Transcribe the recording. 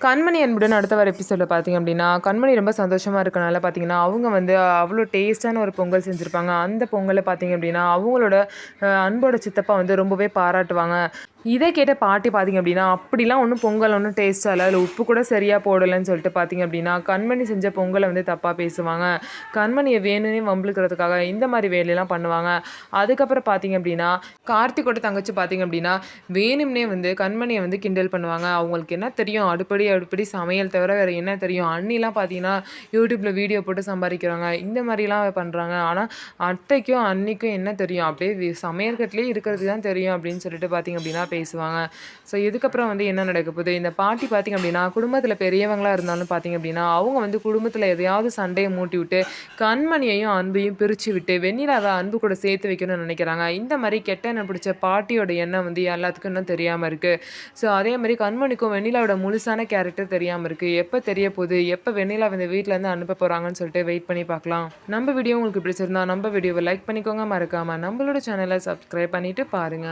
கண்மணி அன்புடன் அடுத்த வர எபிசோட்ல பார்த்தீங்க அப்படின்னா, கண்மணி ரொம்ப சந்தோஷமா இருக்கனால பார்த்தீங்கன்னா, அவங்க வந்து அவ்வளோ டேஸ்ட்டான ஒரு பொங்கல் செஞ்சிருப்பாங்க. அந்த பொங்கல பார்த்தீங்க அப்படின்னா, அவங்களோட அன்போட சித்தப்பா வந்து ரொம்பவே பாராட்டுவாங்க. இதை கேட்ட பாட்டி பார்த்தீங்க அப்படின்னா, அப்படிலாம் ஒண்ணும் பொங்கல் ஒண்ணும் டேஸ்ட்டா இல்ல. அதில உப்பு கூட சரியா போடலன்னு சொல்லிட்டு பார்த்தீங்க அப்படின்னா, கண்மணி செஞ்ச பொங்கல வந்து தப்பா பேசுவாங்க. கண்மணிய வேணும்னே வம்பிழுக்கிறதுக்காக இந்த மாரி வேலையெல்லாம் பண்ணுவாங்க. அதுக்கப்புறம் பார்த்தீங்க அப்படின்னா, கார்த்திக்கோட தங்கச்சி பார்த்தீங்க அப்படின்னா, வேணும்னே வந்து கண்மணிய வந்து கிண்டல் பண்ணுவாங்க. அவங்களுக்கு என்ன தெரியும்? அடுப்படி அடுப்படி சமையல் தவிர வேற என்ன தெரியும்? அண்ணிலாம் பார்த்தீங்கன்னா, YouTubeல வீடியோ போட்டு சம்பாரிக்கிறாங்க. இந்த மாரிலாம் பண்றாங்க. ஆனா, அத்தைக்கும், அண்ணிக்கும் என்ன தெரியும்? அப்படியே சமையல் கட்டுலயே இருக்கிறது தான் தெரியும் அப்படின்னு சொல்லிட்டு பார்த்தீங்க அப்படின்னா பேசுவாங்க. ஸோ இதுக்கப்புறம் வந்து என்ன நடக்க போகுது? இந்த பாட்டி பார்த்தீங்க அப்படின்னா, குடும்பத்தில பெரியவங்களா இருந்தாலும் பார்த்தீங்க அப்படின்னா, அவங்க வந்து குடும்பத்தில எதையாவது சண்டைய மூட்டி விட்டு, கண்மணியையும், அன்பையும் பிரிச்சு விட்டு, வெண்ணிலாவ அன்பு கூட சேர்த்து வைக்கணும்னு நினைக்கிறாங்க. இந்த மாரி கெட்ட எண்ணம் பிடிச்ச பாட்டியோட எண்ணம் வந்து எல்லாத்துக்கும் இன்னும் தெரியாம இருக்கு. ஸோ அதே மாரி கண்மணிக்கும் வெண்ணிலாவோட முழுசான கேரக்டர் தெரியாம இருக்கு. எப்ப தெரிய போகுது? எப்ப வெண்ணிலா இந்த வீட்லருந்து அனுப்ப போறாங்கன்னு சொல்லிட்டு வெயிட் பண்ணி பார்க்கலாம். நம்ம வீடியோ உங்களுக்கு பிடிச்சிருந்தா, நம்ம வீடியோவ லைக் பண்ணிக்கோங்க. மறக்காம நம்மளோட சேனல சப்ஸ்கிரைப் பண்ணிட்டு பாருங்க.